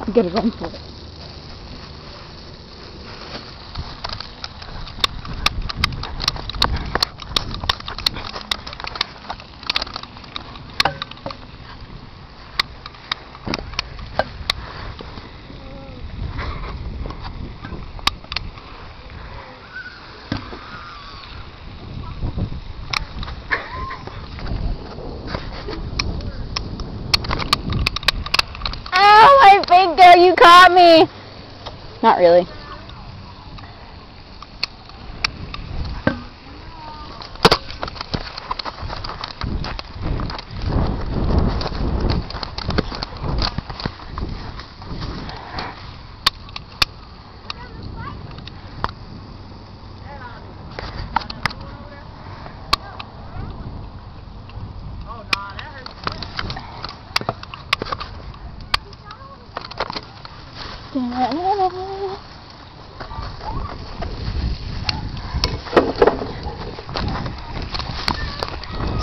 You gotta run for it. Finger, you caught me! Not really.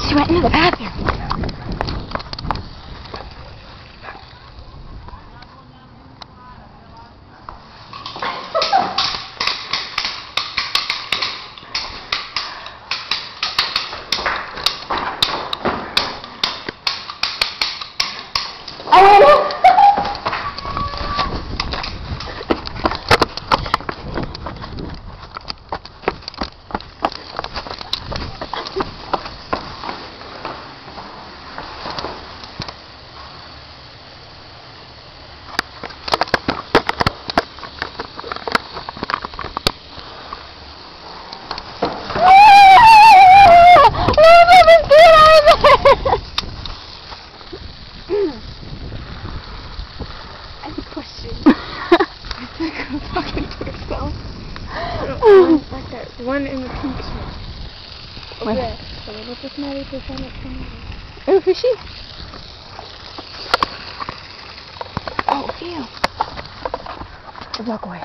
She went into the bathroom. I went in. One in the pink shirt. Over there. So we'll just marry to find it from Oh, who's she? Oh, ew. Let's walk away.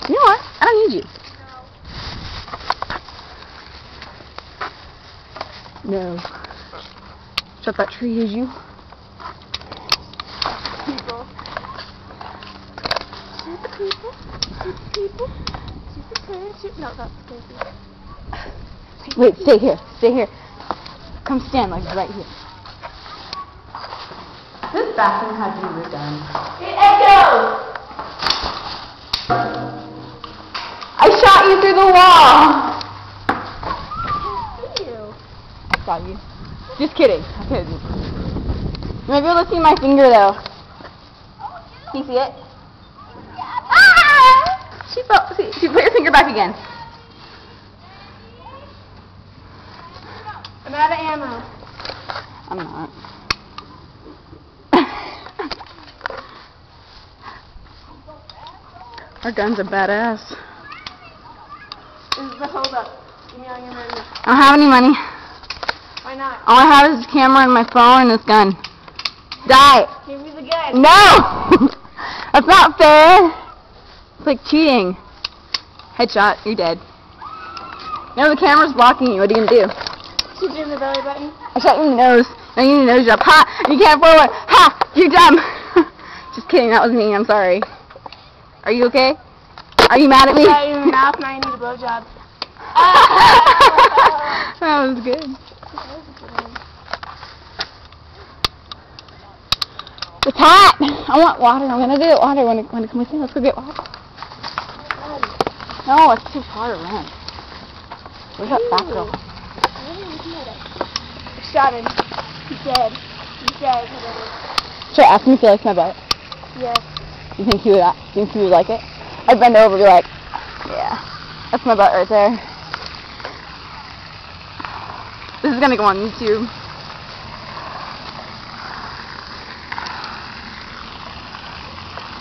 You know what? I don't need you. No. Shut that tree, is you? people. Shoot the people. Shoot the people. Shoot the person. Shoot. No, that's crazy. Wait, stay here. Stay here. Come stand like right here. This bathroom had to be redone. It echoes! I shot you through the wall! I can't see you. I saw you. Just kidding. I couldn't. You might be able to see my finger though. Can you see it? Ah! She fell. See, she put your finger back again. I'm out of ammo. I'm not. Our guns are badass. This is the holdup. Give me all your money. I don't have any money. Why not? All I have is this camera and my phone and this gun. Die! Give me the gun. No! That's not fair! It's like cheating. Headshot, you're dead. Now the camera's blocking you, what are you gonna do? Shoot you in the belly button. I shot you in the nose. Now you need a nose job. Ha! You can't forward. Ha! You're dumb! Just kidding, that was me, I'm sorry. Are you okay? Are you mad at me? I shot you in the mouth, now you need a blowjob. That was good. It's hot! I want water. I'm gonna get water. Wanna come with me? Let's go get water. No, it's too far to run. Where's that fat girl? I shot him. He's dead. He's dead. Should I ask him if he likes my butt? Yes. You think he would like it? I'd bend over and be like, yeah, that's my butt right there. This is gonna go on YouTube.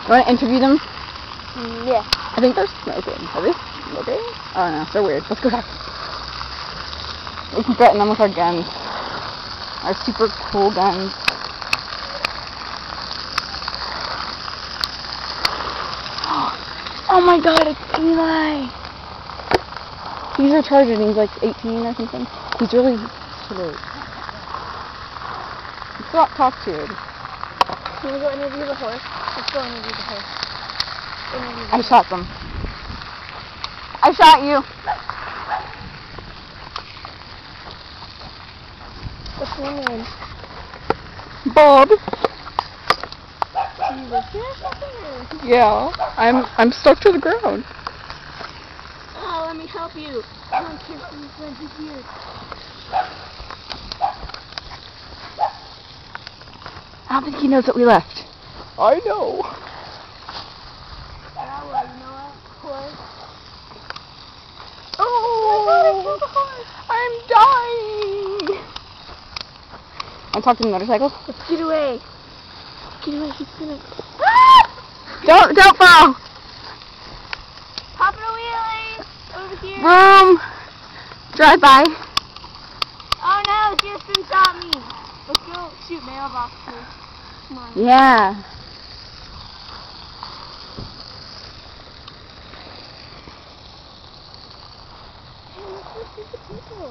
You wanna interview them? Yeah. I think they're smoking. Are they smoking? I don't know. They're weird. Let's go back. We can threaten them with our guns. Our super cool guns. Oh my god, it's Eli! He's retarded and he's like 18 or something. He's really slow. Let's not talk to him. You want to go interview the horse? Let's go interview the horse. I shot them. I shot you. What's your name? Bob. Do you live here or something? Or? Yeah. I'm stuck to the ground. Oh, let me help you. Come on, Kirsten, your friend is here. I don't think he knows that we left. I know. Yeah, well, you know what? Horse. Oh, I'm dying. I'm talking to the motorcycle. Let's get away. Get away, he's gonna... Don't fall. Pop it a wheelie! Over here. Vroom. Drive by. Oh no, Kirsten shot me. Let's go shoot mailboxes. Come on. Yeah. Hey, let's go see the people.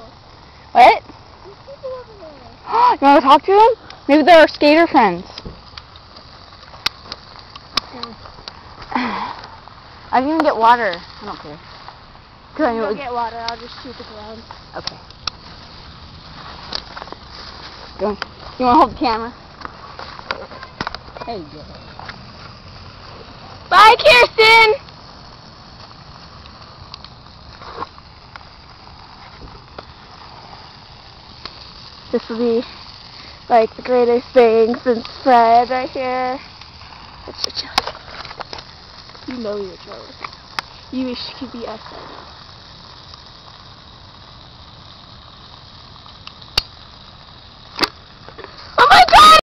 What? There's people over there. You want to talk to them? Maybe they're our skater friends. I didn't even get water. I don't care. Cause I knew it Go was... get water, I'll just shoot the ground. Okay. Go. You want to hold the camera? There you go. Bye, Kirsten! This will be like the greatest thing since Fred right here. It's a joke. You know you're jealous. You wish you could be us right now. Oh my God!